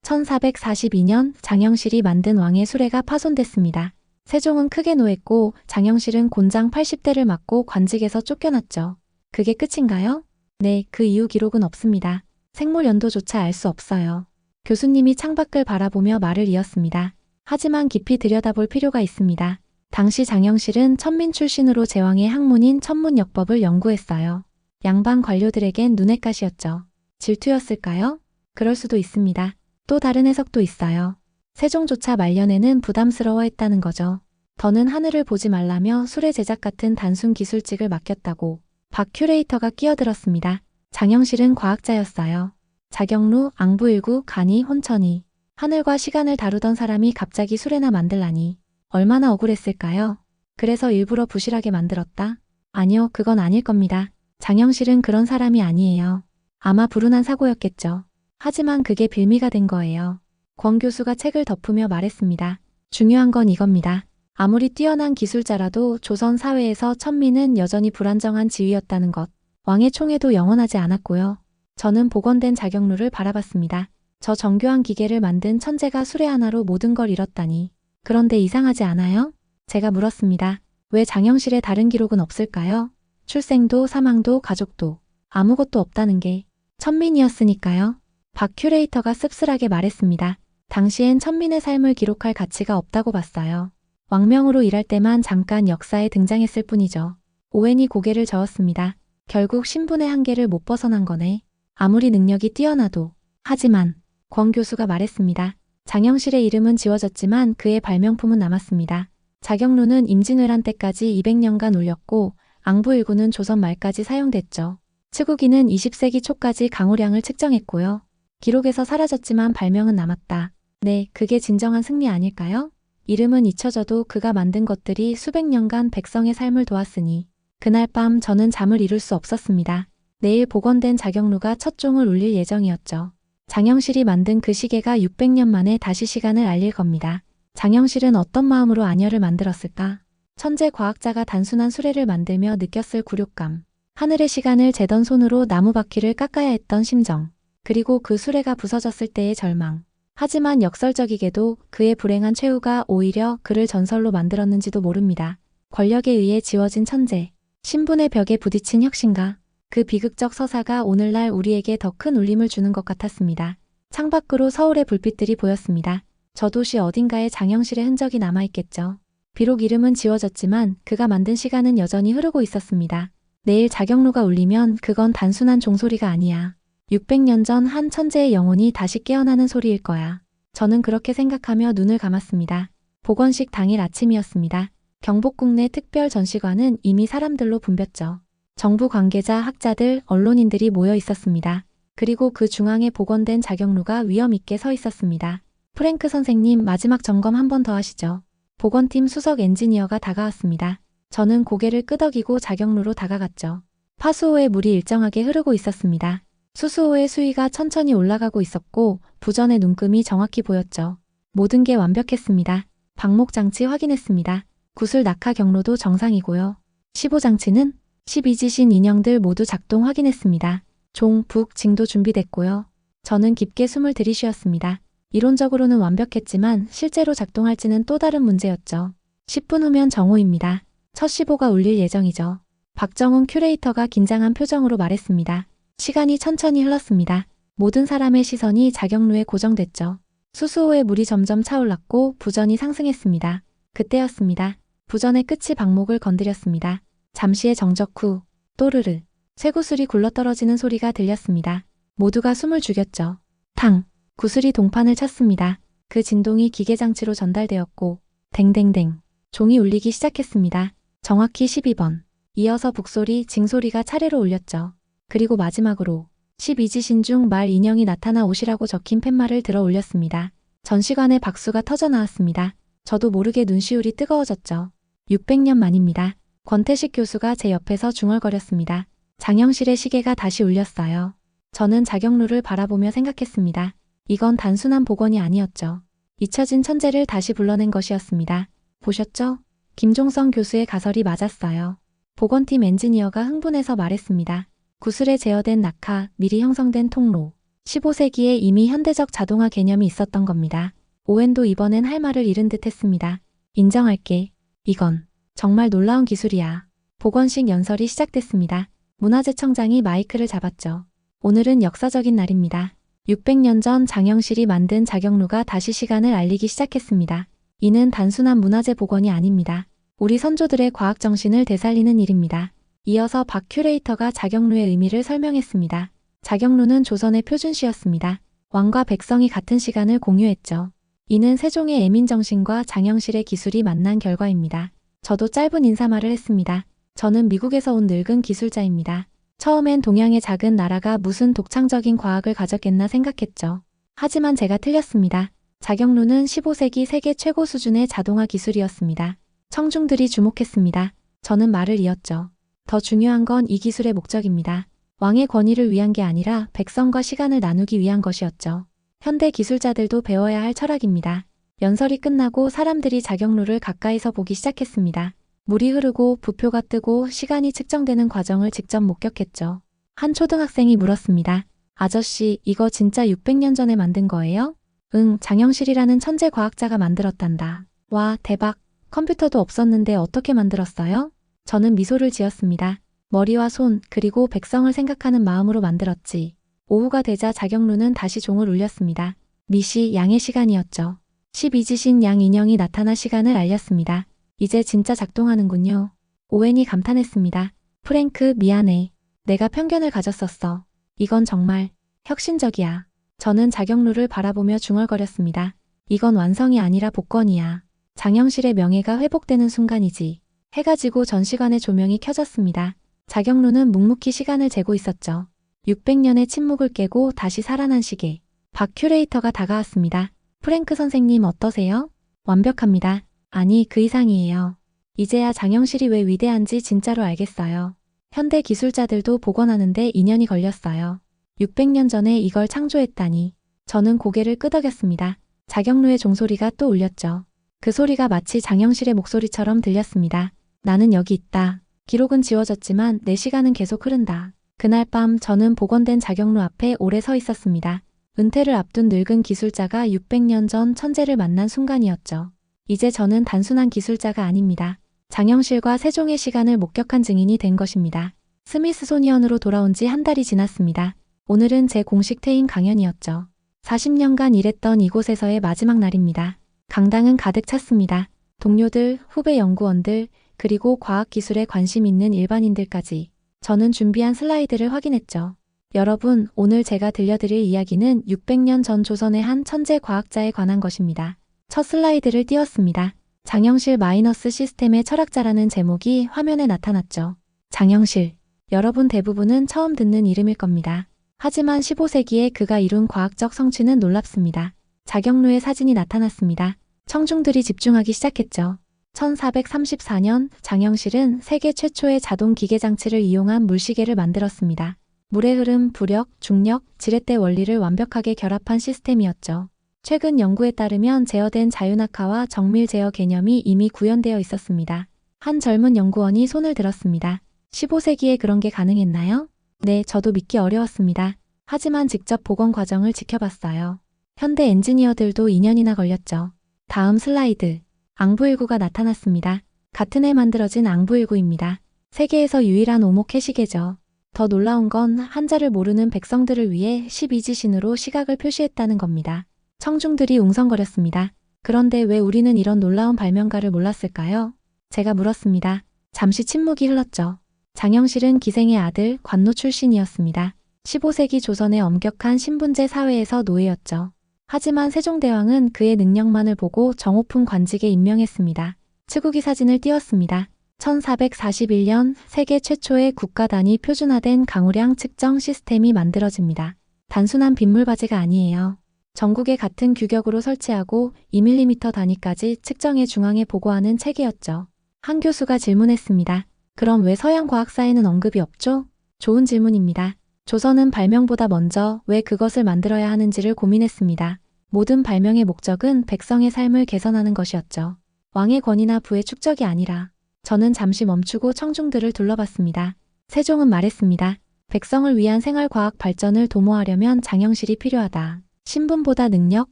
1442년 장영실이 만든 왕의 수레가 파손됐습니다. 세종은 크게 노했고 장영실은 곤장 80대를 맞고 관직에서 쫓겨났죠. 그게 끝인가요? 네, 그 이후 기록은 없습니다. 생물 연도조차 알 수 없어요. 교수님이 창밖을 바라보며 말을 이었습니다. 하지만 깊이 들여다볼 필요가 있습니다. 당시 장영실은 천민 출신으로 제왕의 학문인 천문역법을 연구했어요. 양반 관료들에겐 눈엣 가시였죠. 질투였을까요? 그럴 수도 있습니다. 또 다른 해석도 있어요. 세종조차 말년에는 부담스러워했다는 거죠. 더는 하늘을 보지 말라며 수레 제작 같은 단순 기술직을 맡겼다고. 박 큐레이터가 끼어들었습니다. 장영실은 과학자였어요. 자경루, 앙부일구, 간이, 혼천이. 하늘과 시간을 다루던 사람이 갑자기 수레나 만들라니. 얼마나 억울했을까요? 그래서 일부러 부실하게 만들었다? 아니요, 그건 아닐 겁니다. 장영실은 그런 사람이 아니에요. 아마 불운한 사고였겠죠. 하지만 그게 빌미가 된 거예요. 권 교수가 책을 덮으며 말했습니다. 중요한 건 이겁니다. 아무리 뛰어난 기술자라도 조선 사회에서 천민은 여전히 불안정한 지위였다는 것. 왕의 총애도 영원하지 않았고요. 저는 복원된 자경루를 바라봤습니다. 저 정교한 기계를 만든 천재가 수레 하나로 모든 걸 잃었다니. 그런데 이상하지 않아요? 제가 물었습니다. 왜 장영실의 다른 기록은 없을까요? 출생도 사망도 가족도 아무것도 없다는 게 천민이었으니까요. 박 큐레이터가 씁쓸하게 말했습니다. 당시엔 천민의 삶을 기록할 가치가 없다고 봤어요. 왕명으로 일할 때만 잠깐 역사에 등장했을 뿐이죠. 오웬이 고개를 저었습니다. 결국 신분의 한계를 못 벗어난 거네. 아무리 능력이 뛰어나도. 하지만 권 교수가 말했습니다. 장영실의 이름은 지워졌지만 그의 발명품은 남았습니다. 자경루는 임진왜란 때까지 200년간 울렸고 앙부일구는 조선 말까지 사용됐죠. 치구기는 20세기 초까지 강우량을 측정했고요. 기록에서 사라졌지만 발명은 남았다. 네, 그게 진정한 승리 아닐까요? 이름은 잊혀져도 그가 만든 것들이 수백 년간 백성의 삶을 도왔으니 그날 밤 저는 잠을 이룰 수 없었습니다. 내일 복원된 자경루가 첫 종을 울릴 예정이었죠. 장영실이 만든 그 시계가 600년 만에 다시 시간을 알릴 겁니다. 장영실은 어떤 마음으로 아녀를 만들었을까? 천재 과학자가 단순한 수레를 만들며 느꼈을 굴욕감. 하늘의 시간을 재던 손으로 나무바퀴를 깎아야 했던 심정. 그리고 그 수레가 부서졌을 때의 절망. 하지만 역설적이게도 그의 불행한 최후가 오히려 그를 전설로 만들었는지도 모릅니다. 권력에 의해 지워진 천재. 신분의 벽에 부딪힌 혁신가. 그 비극적 서사가 오늘날 우리에게 더 큰 울림을 주는 것 같았습니다. 창밖으로 서울의 불빛들이 보였습니다. 저 도시 어딘가에 장영실의 흔적이 남아있겠죠. 비록 이름은 지워졌지만 그가 만든 시간은 여전히 흐르고 있었습니다. 내일 자경루가 울리면 그건 단순한 종소리가 아니야. 600년 전 한 천재의 영혼이 다시 깨어나는 소리일 거야. 저는 그렇게 생각하며 눈을 감았습니다. 복원식 당일 아침이었습니다. 경복궁 내 특별 전시관은 이미 사람들로 붐볐죠. 정부 관계자, 학자들, 언론인들이 모여 있었습니다. 그리고 그 중앙에 복원된 자경루가 위험 있게 서 있었습니다. 프랭크 선생님, 마지막 점검 한 번 더 하시죠. 복원팀 수석 엔지니어가 다가왔습니다. 저는 고개를 끄덕이고 자경루로 다가갔죠. 파수호의 물이 일정하게 흐르고 있었습니다. 수수호의 수위가 천천히 올라가고 있었고 부전의 눈금이 정확히 보였죠. 모든 게 완벽했습니다. 방목 장치 확인했습니다. 구슬 낙하 경로도 정상이고요. 15장치는 12지신 인형들 모두 작동 확인했습니다. 종, 북, 징도 준비됐고요. 저는 깊게 숨을 들이쉬었습니다. 이론적으로는 완벽했지만 실제로 작동할지는 또 다른 문제였죠. 10분 후면 정오입니다. 첫 15가 울릴 예정이죠. 박정훈 큐레이터가 긴장한 표정으로 말했습니다. 시간이 천천히 흘렀습니다. 모든 사람의 시선이 자경루에 고정됐죠. 수수호의 물이 점점 차올랐고 부전이 상승했습니다. 그때였습니다. 부전의 끝이 방목을 건드렸습니다. 잠시의 정적 후 또르르 쇠구슬이 굴러떨어지는 소리가 들렸습니다. 모두가 숨을 죽였죠. 탕! 구슬이 동판을 쳤습니다. 그 진동이 기계장치로 전달되었고 댕댕댕 종이 울리기 시작했습니다. 정확히 12번. 이어서 북소리, 징소리가 차례로 울렸죠. 그리고 마지막으로 12지신 중 말 인형이 나타나 오시라고 적힌 팻말을 들어 올렸습니다. 전시관에 박수가 터져나왔습니다. 저도 모르게 눈시울이 뜨거워졌죠. 600년 만입니다. 권태식 교수가 제 옆에서 중얼거렸습니다. 장영실의 시계가 다시 울렸어요. 저는 자경루를 바라보며 생각했습니다. 이건 단순한 복원이 아니었죠. 잊혀진 천재를 다시 불러낸 것이었습니다. 보셨죠? 김종성 교수의 가설이 맞았어요. 복원팀 엔지니어가 흥분해서 말했습니다. 구슬에 제어된 낙하, 미리 형성된 통로. 15세기에 이미 현대적 자동화 개념이 있었던 겁니다. 오웬도 이번엔 할 말을 잃은 듯 했습니다. 인정할게. 이건 정말 놀라운 기술이야. 복원식 연설이 시작됐습니다. 문화재청장이 마이크를 잡았죠. 오늘은 역사적인 날입니다. 600년 전 장영실이 만든 자경루가 다시 시간을 알리기 시작했습니다. 이는 단순한 문화재 복원이 아닙니다. 우리 선조들의 과학 정신을 되살리는 일입니다. 이어서 박 큐레이터가 자경루의 의미를 설명했습니다. 자경루는 조선의 표준시였습니다. 왕과 백성이 같은 시간을 공유했죠. 이는 세종의 애민정신과 장영실의 기술이 만난 결과입니다. 저도 짧은 인사말을 했습니다. 저는 미국에서 온 늙은 기술자입니다. 처음엔 동양의 작은 나라가 무슨 독창적인 과학을 가졌겠나 생각했죠. 하지만 제가 틀렸습니다. 자경루는 15세기 세계 최고 수준의 자동화 기술이었습니다. 청중들이 주목했습니다. 저는 말을 이었죠. 더 중요한 건 이 기술의 목적입니다. 왕의 권위를 위한 게 아니라 백성과 시간을 나누기 위한 것이었죠. 현대 기술자들도 배워야 할 철학입니다. 연설이 끝나고 사람들이 자경루를 가까이서 보기 시작했습니다. 물이 흐르고 부표가 뜨고 시간이 측정되는 과정을 직접 목격했죠. 한 초등학생이 물었습니다. 아저씨, 이거 진짜 600년 전에 만든 거예요? 응, 장영실이라는 천재 과학자가 만들었단다. 와, 대박. 컴퓨터도 없었는데 어떻게 만들었어요? 저는 미소를 지었습니다. 머리와 손, 그리고 백성을 생각하는 마음으로 만들었지. 오후가 되자 자경루는 다시 종을 울렸습니다. 미시, 양의 시간이었죠. 12지신 양 인형이 나타나 시간을 알렸습니다. 이제 진짜 작동하는군요. 오웬이 감탄했습니다. 프랭크, 미안해. 내가 편견을 가졌었어. 이건 정말 혁신적이야. 저는 자경루를 바라보며 중얼거렸습니다. 이건 완성이 아니라 복권이야. 장영실의 명예가 회복되는 순간이지. 해가 지고 전시관의 조명이 켜졌습니다. 자경루는 묵묵히 시간을 재고 있었죠. 600년의 침묵을 깨고 다시 살아난 시계. 박 큐레이터가 다가왔습니다. 프랭크 선생님 어떠세요? 완벽합니다. 아니, 그 이상이에요. 이제야 장영실이 왜 위대한지 진짜로 알겠어요. 현대 기술자들도 복원하는데 2년이 걸렸어요. 600년 전에 이걸 창조했다니. 저는 고개를 끄덕였습니다. 자경루의 종소리가 또 울렸죠. 그 소리가 마치 장영실의 목소리처럼 들렸습니다. 나는 여기 있다. 기록은 지워졌지만 내 시간은 계속 흐른다. 그날 밤 저는 복원된 자경루 앞에 오래 서 있었습니다. 은퇴를 앞둔 늙은 기술자가 600년 전 천재를 만난 순간이었죠. 이제 저는 단순한 기술자가 아닙니다. 장영실과 세종의 시간을 목격한 증인이 된 것입니다. 스미스소니언으로 돌아온 지 한 달이 지났습니다. 오늘은 제 공식 퇴임 강연이었죠. 40년간 일했던 이곳에서의 마지막 날입니다. 강당은 가득 찼습니다. 동료들, 후배 연구원들, 그리고 과학기술에 관심 있는 일반인들까지. 저는 준비한 슬라이드를 확인했죠. 여러분, 오늘 제가 들려드릴 이야기는 600년 전 조선의 한 천재 과학자에 관한 것입니다. 첫 슬라이드를 띄웠습니다. 장영실 마이너스 시스템의 철학자라는 제목이 화면에 나타났죠. 장영실. 여러분 대부분은 처음 듣는 이름일 겁니다. 하지만 15세기에 그가 이룬 과학적 성취는 놀랍습니다. 자경루의 사진이 나타났습니다. 청중들이 집중하기 시작했죠. 1434년 장영실은 세계 최초의 자동 기계 장치를 이용한 물시계를 만들었습니다. 물의 흐름, 부력, 중력, 지렛대 원리를 완벽하게 결합한 시스템이었죠. 최근 연구에 따르면 제어된 자유낙하와 정밀 제어 개념이 이미 구현되어 있었습니다. 한 젊은 연구원이 손을 들었습니다. 15세기에 그런 게 가능했나요? 네, 저도 믿기 어려웠습니다. 하지만 직접 복원 과정을 지켜봤어요. 현대 엔지니어들도 2년이나 걸렸죠. 다음 슬라이드. 앙부19가 나타났습니다. 같은 해 만들어진 앙부19입니다. 세계에서 유일한 오목 해시계죠. 더 놀라운 건 한자를 모르는 백성들을 위해 12지신으로 시각을 표시했다는 겁니다. 청중들이 웅성거렸습니다. 그런데 왜 우리는 이런 놀라운 발명가를 몰랐을까요? 제가 물었습니다. 잠시 침묵이 흘렀죠. 장영실은 기생의 아들, 관노 출신이었습니다. 15세기 조선의 엄격한 신분제 사회에서 노예였죠. 하지만 세종대왕은 그의 능력만을 보고 정오품 관직에 임명했습니다. 측우기 사진을 띄웠습니다. 1441년 세계 최초의 국가 단위 표준화된 강우량 측정 시스템이 만들어집니다. 단순한 빗물바지가 아니에요. 전국에 같은 규격으로 설치하고 2mm 단위까지 측정해 중앙에 보고하는 체계였죠. 한 교수가 질문했습니다. 그럼 왜 서양 과학사에는 언급이 없죠? 좋은 질문입니다. 조선은 발명보다 먼저 왜 그것을 만들어야 하는지를 고민했습니다. 모든 발명의 목적은 백성의 삶을 개선하는 것이었죠. 왕의 권위나 부의 축적이 아니라. 저는 잠시 멈추고 청중들을 둘러봤습니다. 세종은 말했습니다. 백성을 위한 생활과학 발전을 도모하려면 장영실이 필요하다. 신분보다 능력,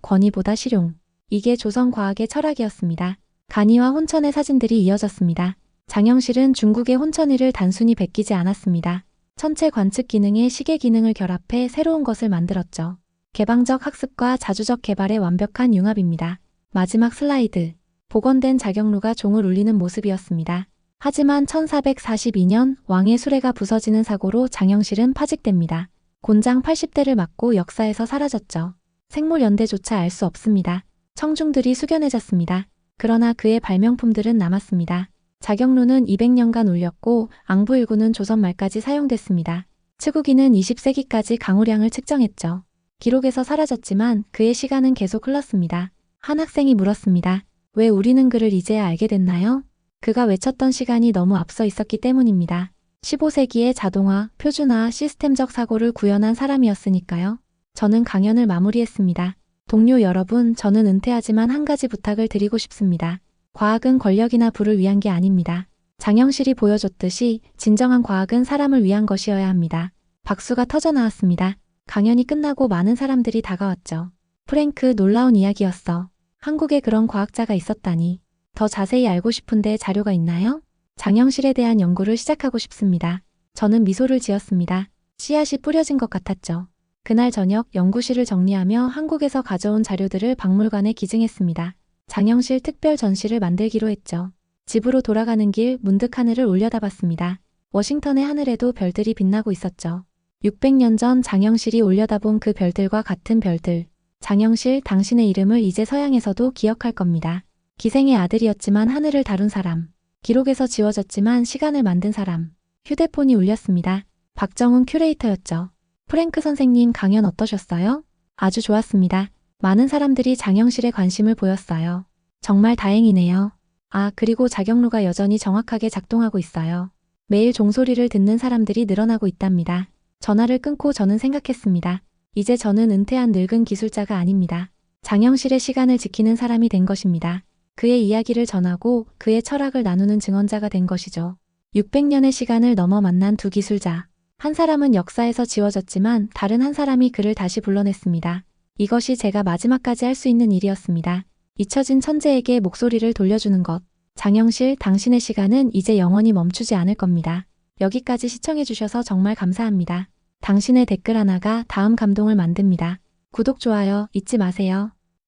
권위보다 실용. 이게 조선 과학의 철학이었습니다. 간이와 혼천의 사진들이 이어졌습니다. 장영실은 중국의 혼천이를 단순히 베끼지 않았습니다. 천체 관측 기능에 시계 기능을 결합해 새로운 것을 만들었죠. 개방적 학습과 자주적 개발의 완벽한 융합입니다. 마지막 슬라이드. 복원된 자경루가 종을 울리는 모습이었습니다. 하지만 1442년 왕의 수레가 부서지는 사고로 장영실은 파직됩니다. 곤장 80대를 맞고 역사에서 사라졌죠. 생물연대조차 알 수 없습니다. 청중들이 숙연해졌습니다. 그러나 그의 발명품들은 남았습니다. 자경루는 200년간 울렸고 앙부19는 조선 말까지 사용됐습니다. 측우기는 20세기까지 강우량을 측정했죠. 기록에서 사라졌지만 그의 시간은 계속 흘렀습니다. 한 학생이 물었습니다. 왜 우리는 그를 이제야 알게 됐나요? 그가 외쳤던 시간이 너무 앞서 있었기 때문입니다. 15세기의 자동화, 표준화, 시스템적 사고를 구현한 사람이었으니까요. 저는 강연을 마무리했습니다. 동료 여러분, 저는 은퇴하지만 한 가지 부탁을 드리고 싶습니다. 과학은 권력이나 부를 위한 게 아닙니다. 장영실이 보여줬듯이 진정한 과학은 사람을 위한 것이어야 합니다. 박수가 터져 나왔습니다. 강연이 끝나고 많은 사람들이 다가왔죠. 프랭크, 놀라운 이야기였어. 한국에 그런 과학자가 있었다니. 더 자세히 알고 싶은데 자료가 있나요? 장영실에 대한 연구를 시작하고 싶습니다. 저는 미소를 지었습니다. 씨앗이 뿌려진 것 같았죠. 그날 저녁 연구실을 정리하며 한국에서 가져온 자료들을 박물관에 기증했습니다. 장영실 특별 전시를 만들기로 했죠. 집으로 돌아가는 길 문득 하늘을 올려다봤습니다. 워싱턴의 하늘에도 별들이 빛나고 있었죠. 600년 전 장영실이 올려다본 그 별들과 같은 별들. 장영실, 당신의 이름을 이제 서양에서도 기억할 겁니다. 기생의 아들이었지만 하늘을 다룬 사람. 기록에서 지워졌지만 시간을 만든 사람. 휴대폰이 울렸습니다. 박정훈 큐레이터였죠. 프랭크 선생님 강연 어떠셨어요? 아주 좋았습니다. 많은 사람들이 장영실에 관심을 보였어요. 정말 다행이네요. 아, 그리고 자경루가 여전히 정확하게 작동하고 있어요. 매일 종소리를 듣는 사람들이 늘어나고 있답니다. 전화를 끊고 저는 생각했습니다. 이제 저는 은퇴한 늙은 기술자가 아닙니다. 장영실의 시간을 지키는 사람이 된 것입니다. 그의 이야기를 전하고 그의 철학을 나누는 증언자가 된 것이죠. 600년의 시간을 넘어 만난 두 기술자. 한 사람은 역사에서 지워졌지만 다른 한 사람이 그를 다시 불러냈습니다. 이것이 제가 마지막까지 할 수 있는 일이었습니다. 잊혀진 천재에게 목소리를 돌려주는 것. 장영실, 당신의 시간은 이제 영원히 멈추지 않을 겁니다. 여기까지 시청해주셔서 정말 감사합니다. 당신의 댓글 하나가 다음 감동을 만듭니다. 구독, 좋아요 잊지 마세요.